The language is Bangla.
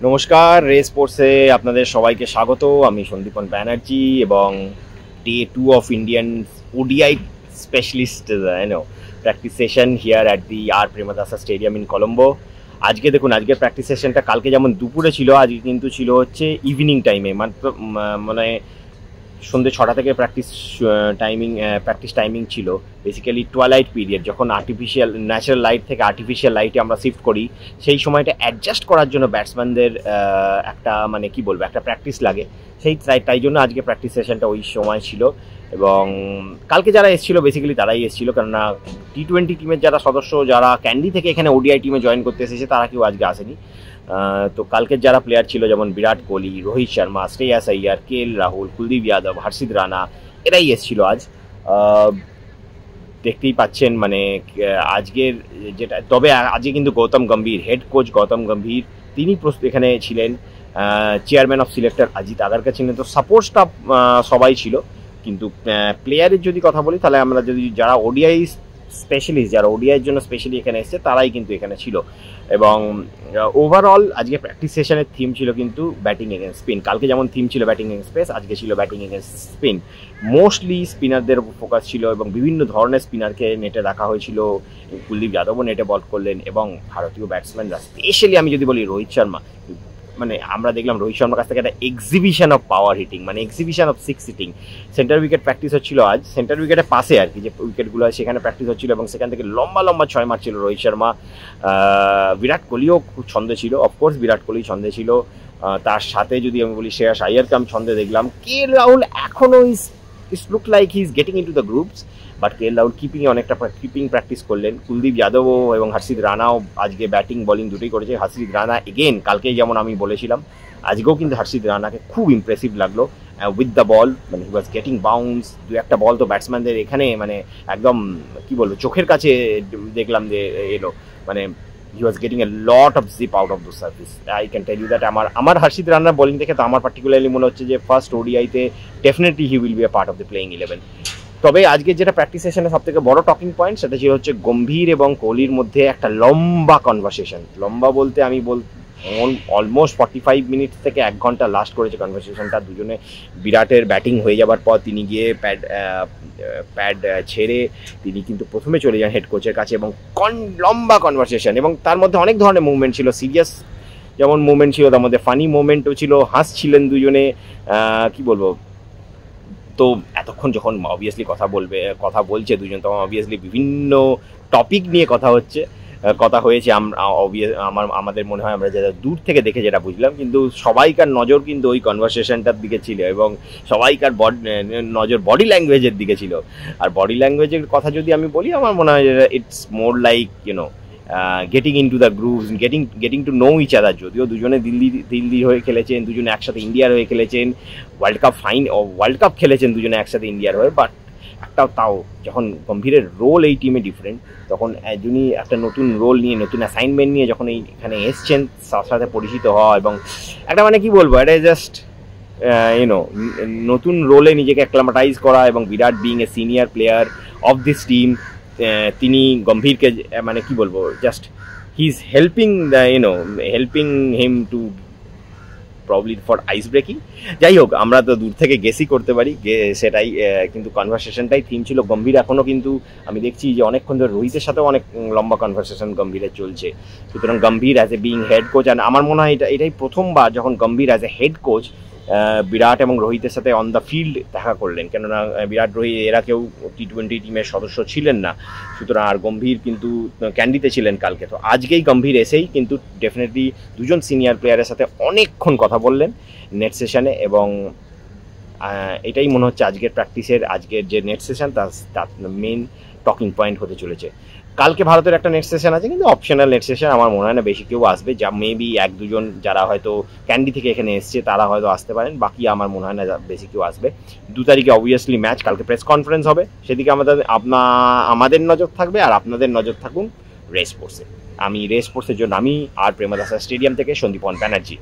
নমস্কার, রেস স্পোর্টসে আপনাদের সবাইকে স্বাগত। আমি সন্দীপন ব্যানার্জি এবং day 2 of Indian ODI specialist practice session here at the R Premadasa stadium in Colombo. আজকে দেখুন, আজকের প্র্যাকটিস সেশনটা কালকে যেমন দুপুরে ছিল, আজকে কিন্তু ছিল হচ্ছে ইভিনিং টাইমে, মাত্র মানে সন্ধ্যে 6টা থেকে প্র্যাকটিস টাইমিং ছিল। বেসিক্যালি টুয়ালাইট পিরিয়ড, যখন আর্টিফিশিয়াল ন্যাচারাল লাইট থেকে আর্টিফিশিয়াল লাইটে আমরা শিফট করি, সেই সময়টা অ্যাডজাস্ট করার জন্য ব্যাটসম্যানদের একটা কি বলবো, একটা প্র্যাকটিস লাগে। তাই জন্য আজকে প্র্যাকটিস সেশনটা ওই সময় ছিল। এবং কালকে যারা এসেছিলো বেসিক্যালি তারাই এসেছিলো, কেননা T20 টিমের যারা সদস্য, যারা ক্যান্ডি থেকে এখানে ওডিআই টিমে জয়েন করতে এসেছে, তারা কেউ আজকে আসেনি। তো কালকের যারা প্লেয়ার ছিল, যেমন বিরাট কোহলি, রোহিত শর্মা, শ্রেয়াস আইয়ার, KL রাহুল, কুলদীপ যাদব, হর্ষিত রানা, এরাই এসেছিল আজ। দেখতেই পাচ্ছেন মানে আজকের যেটা, তবে আজকে কিন্তু গৌতম গম্ভীর, হেড কোচ গৌতম গম্ভীর, তিনি এখানে ছিলেন। Chairman of selector Ajit Agarkar ছিলেন। তো সাপোর্ট স্টাফ সবাই ছিল। কিন্তু প্লেয়ারের যদি কথা বলি, তাহলে আমরা যদি যারা ওডিআই স্পেশালিস্ট, যারা ওডিআইয়ের জন্য স্পেশালি এখানে এসছে, তারাই কিন্তু এখানে ছিল। এবং ওভারঅল আজকে প্র্যাকটিস সেশনের থিম ছিল কিন্তু ব্যাটিং এগেন্স্ট স্পিন। কালকে যেমন থিম ছিল ব্যাটিং এগেন্স্ট পেস, আজকে ছিল ব্যাটিং এগেন্স্ট স্পিন। মোস্টলি স্পিনারদের উপর ফোকাস ছিল এবং বিভিন্ন ধরনের স্পিনারকে নেটে রাখা হয়েছিল। কুলদীপ যাদবও নেটে বল করলেন এবং ভারতীয় ব্যাটসম্যানরা, স্পেশালি আমি যদি বলি রোহিত শর্মা, মানে আমরা দেখলাম রোহিত শর্মার কাছ থেকে একটা এক্সিবিশন অফ পাওয়ার হিটিং, মানে exhibition of six hitting. Centre wicket practice হচ্ছিল আজ, সেন্টার উইকেটের পাশে আর কি, যে উইকেটগুলো আছে সেখানে প্র্যাকটিস হচ্ছিল, এবং সেখান থেকে লম্বা লম্বা 6 মারছিল রোহিত শর্মা। বিরাট কোহলিও খুব ছন্দে ছিল, অফকোর্স বিরাট কোহলি ছন্দে ছিল। তার সাথে যদি আমি বলি শ্রেয়াস আইয়ারকে আমি ছন্দে দেখলাম। KL রাহুল এখনও is look like he is getting into the groups, but KL Rahul অনেকটা কিপিং প্র্যাকটিস করলেন। কুলদীপ যাদবও এবং হর্ষিত রানাও আজকে ব্যাটিং বোলিং দুটোই করেছে। হর্ষিত রানা এগেন, কালকেই যেমন আমি বলেছিলাম, আজকেও কিন্তু হর্ষিত রানাকে খুব ইমপ্রেসিভ লাগলো উইথ দ্য বল। মানে হি ওয়াজ গেটিং বাউন্স, দু একটা বল তো ব্যাটসম্যানদের এখানে মানে একদম কি বলবো চোখের কাছে দেখলাম যে এলো, মানে he was getting a lot of zip out of the surface. I can tell you that আমার হর্ষিত রানার বোলিং দেখে তো আমার পার্টিকুলারলি মনে হচ্ছে যে ফার্স্ট ওডিআইতে definitely he will be a part of the playing 11। তবে আজকে যেটা প্র্যাকটিস সেশনে সব থেকে বড় টকিং পয়েন্ট, সেটা ছিল হচ্ছে গম্ভীর এবং কোহলির মধ্যে একটা লম্বা কনভারসেশন। লম্বা বলতে আমি অলমোস্ট 45 মিনিট থেকে 1 ঘন্টা লাস্ট করেছে কনভারসেশনটা। দুজনে বিরাটের ব্যাটিং হয়ে যাবার পর তিনি গিয়ে প্যাড ছেড়ে তিনি কিন্তু প্রথমে চলে যান হেড কোচের কাছে, এবং লম্বা কনভারসেশন, এবং তার মধ্যে অনেক ধরনের মুভমেন্ট ছিল। সিরিয়াস যেমন মুভমেন্ট ছিল, তার মধ্যে ফানি মুভমেন্টও ছিল, হাসছিলেন দুজনে, কি বলবো। তো এতক্ষণ যখন অবভিয়াসলি কথা বলছে দুজন, তখন অবভিয়াসলি বিভিন্ন টপিক নিয়ে কথা হয়েছে। আমাদের মনে হয় আমরা যারা দূর থেকে দেখে যেটা বুঝলাম, কিন্তু সবাইকার নজর কিন্তু ওই কনভারসেশনটার দিকে ছিল, এবং সবাইকার নজর বডি ল্যাঙ্গুয়েজের দিকে ছিল। আর বডি ল্যাঙ্গুয়েজের কথা যদি আমি বলি, আমার মনে হয় it's more like getting into the grooves, getting to know each other. যদিও দুজনে দিল্লি হয়ে খেলেছেন, দুজনে একসাথে ইন্ডিয়ার হয়ে খেলেছেন, ওয়ার্ল্ড কাপ খেলেছেন দুজনে একসাথে ইন্ডিয়ার হয়ে, বাট তাও যখন গম্ভীরের রোল এই টিমে ডিফারেন্ট, তখন যিনি একটা নতুন রোল নিয়ে, নতুন অ্যাসাইনমেন্ট নিয়ে যখন এখানে এসছেন, তার সাথে পরিচিত হওয়া, এবং একটা মানে কি বলবো, এটা জাস্ট নতুন রোলে নিজেকে অ্যাক্লামাটাইজ করা। এবং Virat being a senior player of this team, তিনি গম্ভীরকে মানে কি বলবো, just he is helping him to probably for ice breaking. যাই হোক, আমরা তো দূর থেকে গেসই করতে পারি, সেটাই কিন্তু কনভারসেশনটাই থিম ছিল। গম্ভীর এখনও কিন্তু আমি দেখছি যে অনেকক্ষণ ধরে রোহিতের সাথেও অনেক লম্বা কনভারসেশন গম্ভীরের চলছে। সুতরাং Gambhir as a being head coach, আর আমার মনে হয় এটাই প্রথমবার যখন Gambhir as a head coach Virat এবং রোহিতের সাথে অন দ্য ফিল্ড দেখা করলেন, কেননা বিরাট রোহিত এরা কেউ T20 টিমের সদস্য ছিলেন না। সুতরাং আর গম্ভীর কিন্তু ক্যান্ডিতে ছিলেন কালকে। তো আজকেই গম্ভীর এসেই কিন্তু ডেফিনেটলি দুজন সিনিয়র প্লেয়ারের সাথে অনেকক্ষণ কথা বললেন নেট সেশনে, এবং এটাই মনে হচ্ছে আজকের যে নেট সেশন তার মেন টকিং পয়েন্ট হতে চলেছে। কালকে ভারতের একটা নেট সেশন আছে, কিন্তু অপশনাল নেট সেশন, আমার মনে হয় না বেশি কেউ আসবে। যা মেবি 1-2 যারা হয়তো ক্যান্ডি থেকে এখানে এসছে, তারা হয়তো আসতে পারেন, বাকি আমার মনে হয় না বেশি কেউ আসবে। 2 তারিখে অবভিয়াসলি ম্যাচ, কালকে প্রেস কনফারেন্স হবে, সেদিকে আমাদের নজর থাকবে, আর আপনাদের নজর থাকুন রেস স্পোর্টসে। রেস স্পোর্টসের জন্য আমি আর প্রেমাদাসা স্টেডিয়াম থেকে সন্দীপন ব্যানার্জি।